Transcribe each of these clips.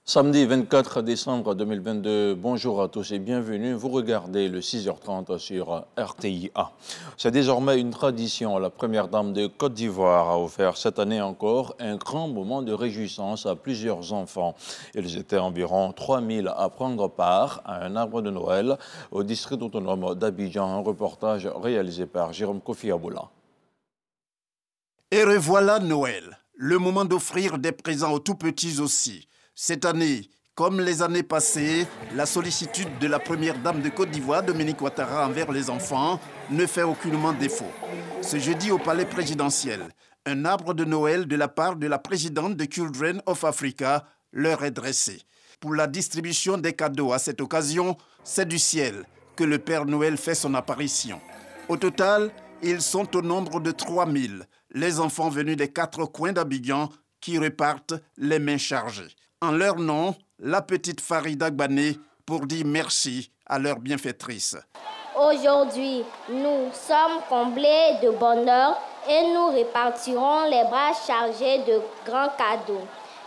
Samedi 24 décembre 2022, bonjour à tous et bienvenue. Vous regardez le 6h30 sur RTI1. C'est désormais une tradition. La première dame de Côte d'Ivoire a offert cette année encore un grand moment de réjouissance à plusieurs enfants. Ils étaient environ 3000 à prendre part à un arbre de Noël au district autonome d'Abidjan. Un reportage réalisé par Jérôme Kofi Aboula. Et revoilà Noël, le moment d'offrir des présents aux tout-petits aussi. Cette année, comme les années passées, la sollicitude de la première dame de Côte d'Ivoire, Dominique Ouattara, envers les enfants ne fait aucunement défaut. Ce jeudi au palais présidentiel, un arbre de Noël de la part de la présidente de Children of Africa leur est dressé. Pour la distribution des cadeaux à cette occasion, c'est du ciel que le Père Noël fait son apparition. Au total, ils sont au nombre de 3000, les enfants venus des 4 coins d'Abidjan qui repartent les mains chargées. En leur nom, la petite Farida Gbané pour dire merci à leur bienfaitrice. Aujourd'hui, nous sommes comblés de bonheur et nous répartirons les bras chargés de grands cadeaux.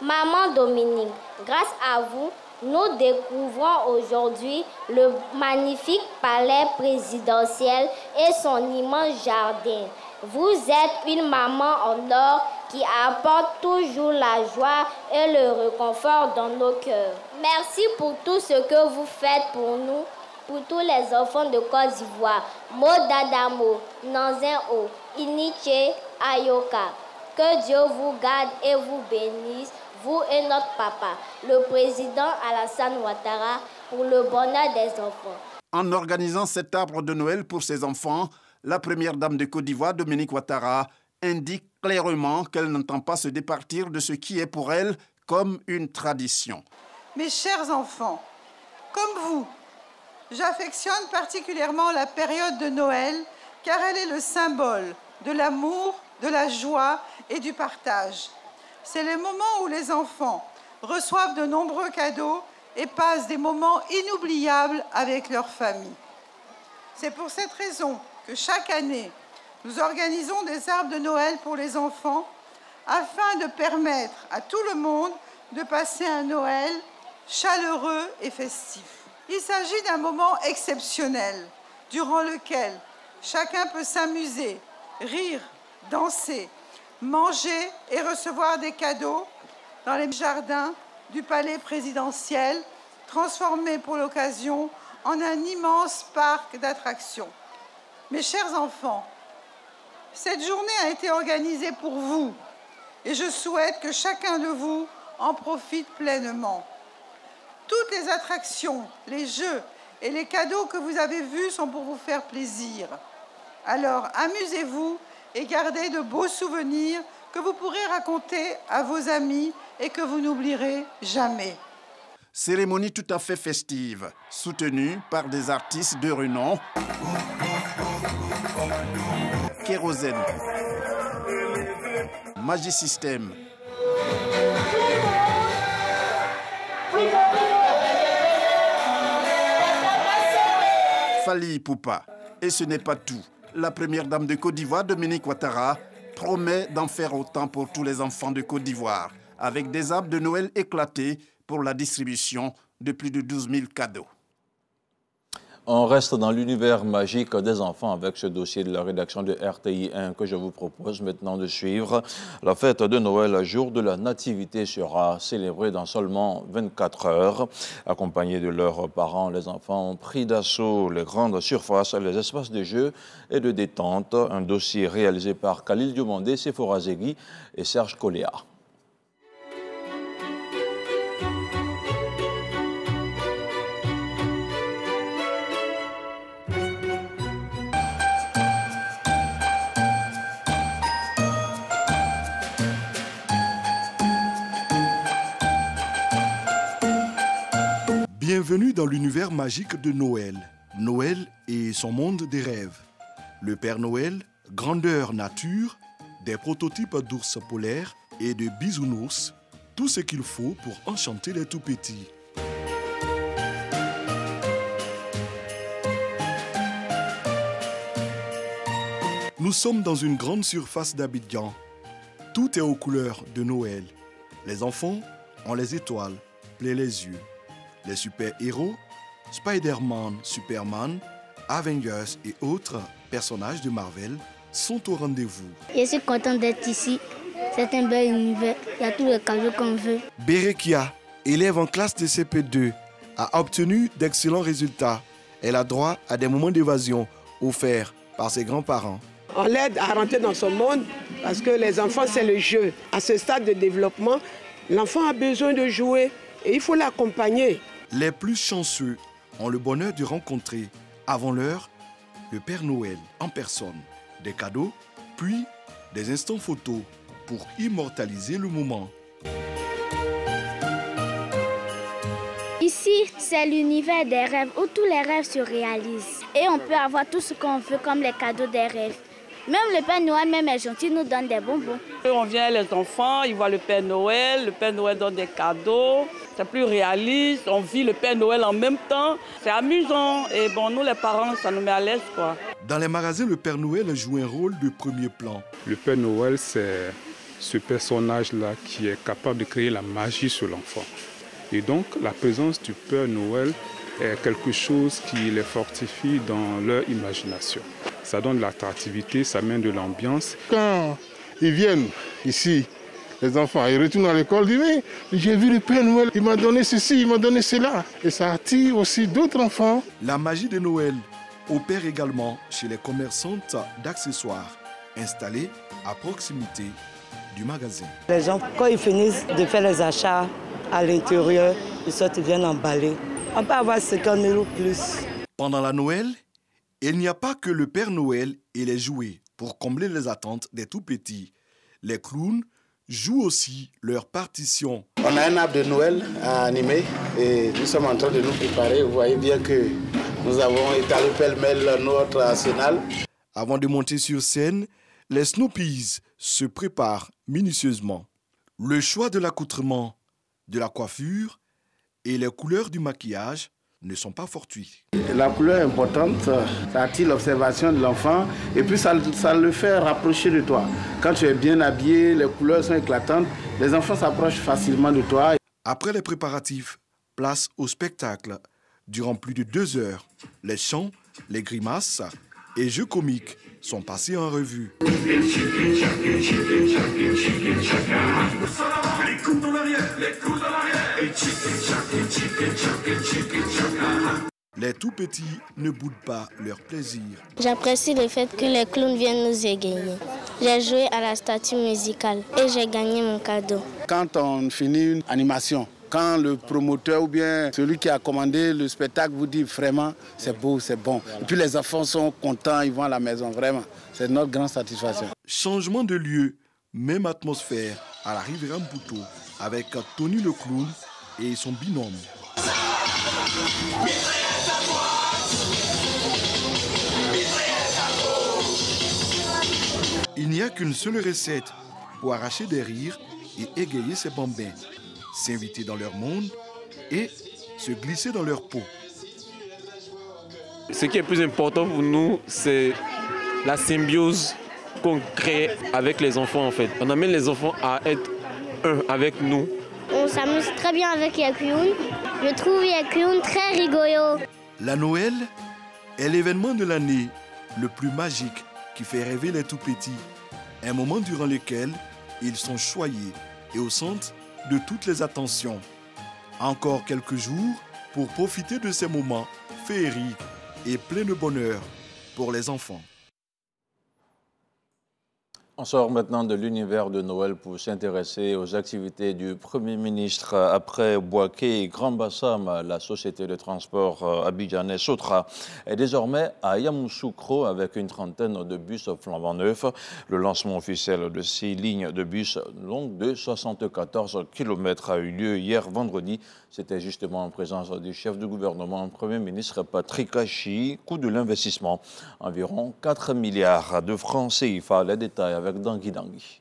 Maman Dominique, grâce à vous, nous découvrons aujourd'hui le magnifique palais présidentiel et son immense jardin. Vous êtes une maman en or qui apporte toujours la joie et le réconfort dans nos cœurs. Merci pour tout ce que vous faites pour nous, pour tous les enfants de Côte d'Ivoire. Modadamo, Nanzin-O, Iniche, Ayoka. Que Dieu vous garde et vous bénisse, vous et notre papa, le président Alassane Ouattara, pour le bonheur des enfants. En organisant cet arbre de Noël pour ses enfants, la première dame de Côte d'Ivoire, Dominique Ouattara, indique clairement qu'elle n'entend pas se départir de ce qui est pour elle comme une tradition. Mes chers enfants, comme vous, j'affectionne particulièrement la période de Noël car elle est le symbole de l'amour, de la joie et du partage. C'est le moment où les enfants reçoivent de nombreux cadeaux et passent des moments inoubliables avec leur famille. C'est pour cette raison que chaque année, nous organisons des arbres de Noël pour les enfants afin de permettre à tout le monde de passer un Noël chaleureux et festif. Il s'agit d'un moment exceptionnel durant lequel chacun peut s'amuser, rire, danser, manger et recevoir des cadeaux dans les jardins du palais présidentiel, transformé pour l'occasion en un immense parc d'attractions. Mes chers enfants, cette journée a été organisée pour vous et je souhaite que chacun de vous en profite pleinement. Toutes les attractions, les jeux et les cadeaux que vous avez vus sont pour vous faire plaisir. Alors amusez-vous et gardez de beaux souvenirs que vous pourrez raconter à vos amis et que vous n'oublierez jamais. Cérémonie tout à fait festive, soutenue par des artistes de renom. Kérosène, Magisystème, Fally Ipupa. Et ce n'est pas tout. La première dame de Côte d'Ivoire, Dominique Ouattara, promet d'en faire autant pour tous les enfants de Côte d'Ivoire, avec des arbres de Noël éclatés pour la distribution de plus de 12 000 cadeaux. On reste dans l'univers magique des enfants avec ce dossier de la rédaction de RTI1 que je vous propose maintenant de suivre. La fête de Noël, jour de la Nativité, sera célébrée dans seulement 24 heures. Accompagnés de leurs parents, les enfants ont pris d'assaut les grandes surfaces, les espaces de jeu et de détente. Un dossier réalisé par Khalil Diomandé, Sephora Zegui et Serge Coléa. Bienvenue dans l'univers magique de Noël. Noël et son monde des rêves. Le Père Noël, grandeur nature, des prototypes d'ours polaires et de bisounours, tout ce qu'il faut pour enchanter les tout-petits. Nous sommes dans une grande surface d'Abidjan. Tout est aux couleurs de Noël. Les enfants ont les étoiles, plaît les yeux. Les super-héros, Spider-Man, Superman, Avengers et autres personnages de Marvel sont au rendez-vous. Je suis content d'être ici. C'est un bel univers. Il y a tous les cadeaux qu'on veut. Berekia, élève en classe de CP2, a obtenu d'excellents résultats. Elle a droit à des moments d'évasion offerts par ses grands-parents. On l'aide à rentrer dans son monde parce que les enfants, c'est le jeu. À ce stade de développement, l'enfant a besoin de jouer et il faut l'accompagner. Les plus chanceux ont le bonheur de rencontrer, avant l'heure, le Père Noël en personne. Des cadeaux, puis des instants photos pour immortaliser le moment. Ici, c'est l'univers des rêves où tous les rêves se réalisent. Et on peut avoir tout ce qu'on veut comme les cadeaux des rêves. Même le Père Noël, même est gentil, nous donne des bonbons. On vient, les enfants, ils voient le Père Noël donne des cadeaux. C'est plus réaliste, on vit le Père Noël en même temps. C'est amusant et bon, nous les parents, ça nous met à l'aise, quoi. Dans les magasins, le Père Noël joue un rôle de premier plan. Le Père Noël, c'est ce personnage-là qui est capable de créer la magie sur l'enfant. Et donc, la présence du Père Noël est quelque chose qui les fortifie dans leur imagination. Ça donne de l'attractivité, ça met de l'ambiance. Quand ils viennent ici, les enfants, ils retournent à l'école, ils disent « Mais j'ai vu le Père Noël, il m'a donné ceci, il m'a donné cela ». Et ça attire aussi d'autres enfants. La magie de Noël opère également chez les commerçantes d'accessoires installées à proximité du magasin. Les gens, quand ils finissent de faire les achats à l'intérieur, ils sortent, ils viennent emballer. On peut avoir 50 000 ou plus. Pendant la Noël, il n'y a pas que le Père Noël et les jouets pour combler les attentes des tout-petits. Les clowns jouent aussi leur partition. On a un arbre de Noël à animer et nous sommes en train de nous préparer. Vous voyez bien que nous avons étalé pêle-mêle notre arsenal. Avant de monter sur scène, les Snoopies se préparent minutieusement. Le choix de l'accoutrement, de la coiffure et les couleurs du maquillage ne sont pas fortuits. La couleur est importante, ça attire l'observation de l'enfant et puis ça le fait rapprocher de toi. Quand tu es bien habillé, les couleurs sont éclatantes, les enfants s'approchent facilement de toi. Après les préparatifs, place au spectacle. Durant plus de 2 heures, les chants, les grimaces et jeux comiques sont passés en revue. Les tout-petits ne boudent pas leur plaisir. J'apprécie le fait que les clowns viennent nous égayer. J'ai joué à la statue musicale et j'ai gagné mon cadeau. Quand on finit une animation, quand le promoteur ou bien celui qui a commandé le spectacle vous dit vraiment c'est beau, c'est bon. Et puis les enfants sont contents, ils vont à la maison, vraiment. C'est notre grande satisfaction. Changement de lieu, même atmosphère à la Riviera Mputo avec Tony le clown et son binôme. Il n'y a qu'une seule recette pour arracher des rires et égayer ses bambins. S'inviter dans leur monde et se glisser dans leur peau. Ce qui est plus important pour nous, c'est la symbiose qu'on crée avec les enfants en fait. On amène les enfants à être un avec nous. On s'amuse très bien avec Yakuyun. Je trouve Yakuyun très rigolo. La Noël est l'événement de l'année le plus magique qui fait rêver les tout-petits. Un moment durant lequel ils sont choyés et au centre de toutes les attentions. Encore quelques jours pour profiter de ces moments féeriques et pleins de bonheur pour les enfants. On sort maintenant de l'univers de Noël pour s'intéresser aux activités du Premier ministre. Après Boaké et Grand Bassam, la société de transport abidjanais Sotra est désormais à Yamoussoukro avec une trentaine de bus flambant neufs. Le lancement officiel de 6 lignes de bus longues de 74 km a eu lieu hier vendredi. C'était justement en présence du chef du gouvernement, Premier ministre Patrick Achi. Coût de l'investissement, environ 4 milliards de francs CFA. Les détails avec Dangui Dangui.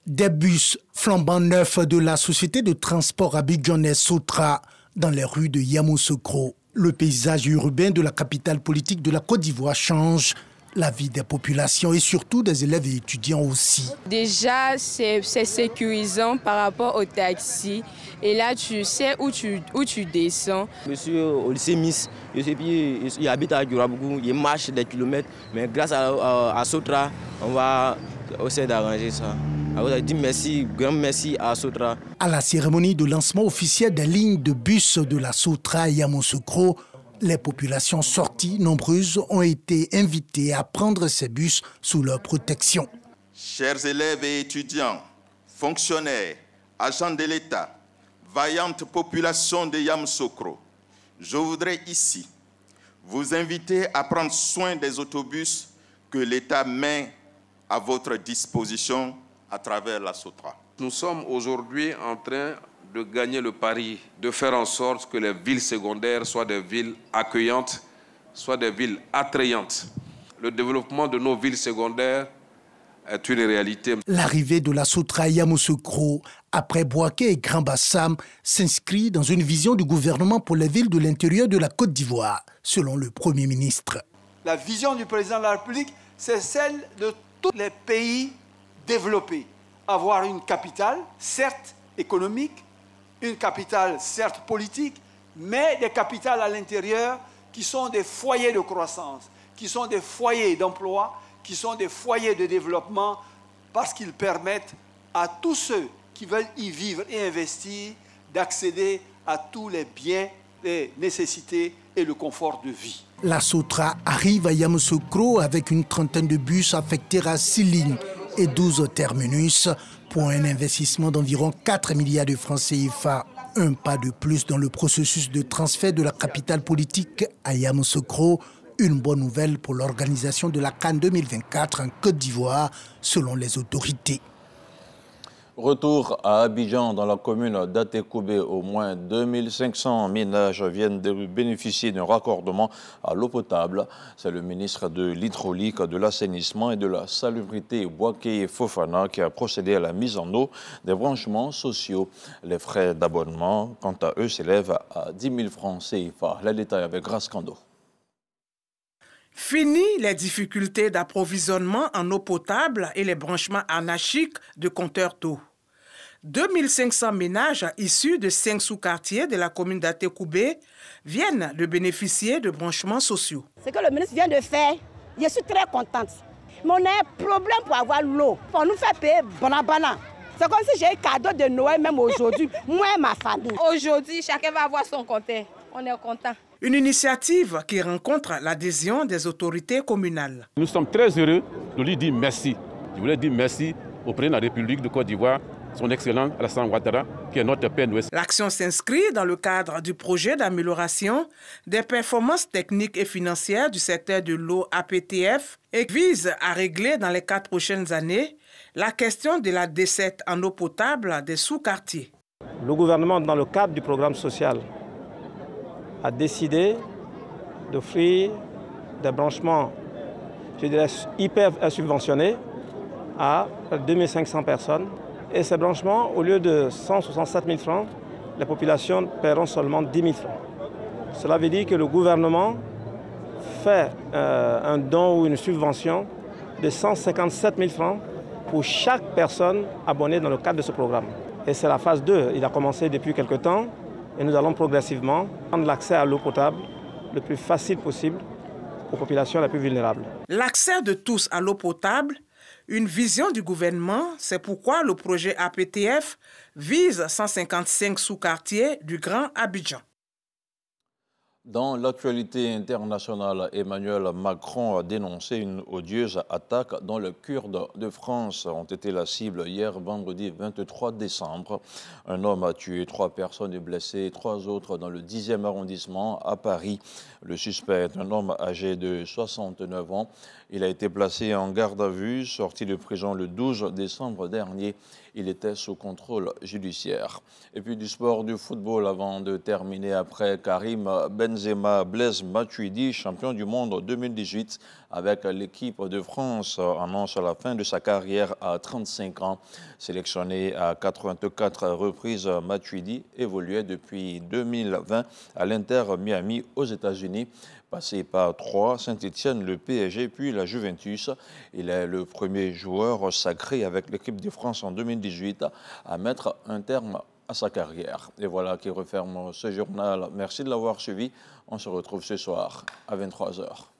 Des bus flambant neufs de la société de transport abidjanais Sotra dans les rues de Yamoussoukro. Le paysage urbain de la capitale politique de la Côte d'Ivoire change la vie des populations et surtout des élèves et étudiants aussi. Déjà, c'est sécurisant par rapport au taxi. Et là, tu sais où tu descends. Je suis au lycée Miss. Il habite à Djouraboukou. Il marche des kilomètres. Mais grâce à Sotra, on va essayer d'arranger ça. Alors, je dis merci, grand merci à Sotra. À la cérémonie de lancement officiel des lignes de bus de la Sotra à Yamoussoukro, les populations sorties nombreuses ont été invitées à prendre ces bus sous leur protection. Chers élèves et étudiants, fonctionnaires, agents de l'État, vaillante population de Yamoussoukro, je voudrais ici vous inviter à prendre soin des autobus que l'État met à votre disposition à travers la Sotra. Nous sommes aujourd'hui en train de gagner le pari, de faire en sorte que les villes secondaires soient des villes accueillantes, soient des villes attrayantes. Le développement de nos villes secondaires est une réalité. L'arrivée de la Sotra à Yamoussoukro, après Bouaké et Grand Bassam, s'inscrit dans une vision du gouvernement pour les villes de l'intérieur de la Côte d'Ivoire, selon le Premier ministre. La vision du président de la République, c'est celle de tous les pays développés. Avoir une capitale, certes économique, une capitale certes politique, mais des capitales à l'intérieur qui sont des foyers de croissance, qui sont des foyers d'emploi, qui sont des foyers de développement, parce qu'ils permettent à tous ceux qui veulent y vivre et investir d'accéder à tous les biens, les nécessités et le confort de vie. La Sotra arrive à Yamoussoukro avec une trentaine de bus affectés à 6 lignes et 12 terminus pour un investissement d'environ 4 milliards de francs CFA. Un pas de plus dans le processus de transfert de la capitale politique à Yamoussoukro. Une bonne nouvelle pour l'organisation de la CAN 2024 en Côte d'Ivoire, selon les autorités. Retour à Abidjan, dans la commune d'Atekoubé. Au moins 2500 ménages viennent de bénéficier d'un raccordement à l'eau potable. C'est le ministre de l'Hydraulique, de l'Assainissement et de la Salubrité, Bouaké Fofana, qui a procédé à la mise en eau des branchements sociaux. Les frais d'abonnement, quant à eux, s'élèvent à 10 000 francs CFA. Les détails avec Grace Kando. Fini les difficultés d'approvisionnement en eau potable et les branchements anarchiques de compteurs d'eau. 2500 ménages issus de 5 sous-quartiers de la commune d'Atekoubé viennent de bénéficier de branchements sociaux. Ce que le ministre vient de faire, je suis très contente. Mais on a un problème pour avoir l'eau. On nous fait payer banana. C'est comme si j'ai un cadeau de Noël même aujourd'hui, moi et ma famille. Aujourd'hui, chacun va avoir son compteur. On est content. Une initiative qui rencontre l'adhésion des autorités communales. Nous sommes très heureux de lui dire merci. Je voulais dire merci au président de la République de Côte d'Ivoire, son excellent Alassane Ouattara, qui est notre Père Noël. L'action s'inscrit dans le cadre du projet d'amélioration des performances techniques et financières du secteur de l'eau APTF et vise à régler dans les 4 prochaines années la question de la desserte en eau potable des sous-quartiers. Le gouvernement, dans le cadre du programme social, a décidé d'offrir des branchements, je dirais, hyper subventionnés à 2500 personnes. Et ces branchements, au lieu de 167 000 francs, les populations paieront seulement 10 000 francs. Cela veut dire que le gouvernement fait un don ou une subvention de 157 000 francs pour chaque personne abonnée dans le cadre de ce programme. Et c'est la phase 2. Il a commencé depuis quelque temps. Et nous allons progressivement rendre l'accès à l'eau potable le plus facile possible aux populations les plus vulnérables. L'accès de tous à l'eau potable, une vision du gouvernement, c'est pourquoi le projet APTF vise 155 sous-quartiers du Grand Abidjan. Dans l'actualité internationale, Emmanuel Macron a dénoncé une odieuse attaque dont les Kurdes de France ont été la cible hier, vendredi 23 décembre. Un homme a tué 3 personnes et blessé 3 autres dans le 10e arrondissement à Paris. Le suspect est un homme âgé de 69 ans. Il a été placé en garde à vue, sorti de prison le 12 décembre dernier. Il était sous contrôle judiciaire. Et puis du sport, du football, avant de terminer après Karim Benzema. Benzema Blaise Matuidi, champion du monde 2018 avec l'équipe de France, annonce la fin de sa carrière à 35 ans. Sélectionné à 84 reprises, Matuidi évoluait depuis 2020 à l'Inter Miami aux États-Unis. Passé par Troyes, Saint-Étienne, le PSG puis la Juventus. Il est le premier joueur sacré avec l'équipe de France en 2018 à mettre un terme à sa carrière. Et voilà qui referme ce journal. Merci de l'avoir suivi. On se retrouve ce soir à 23h.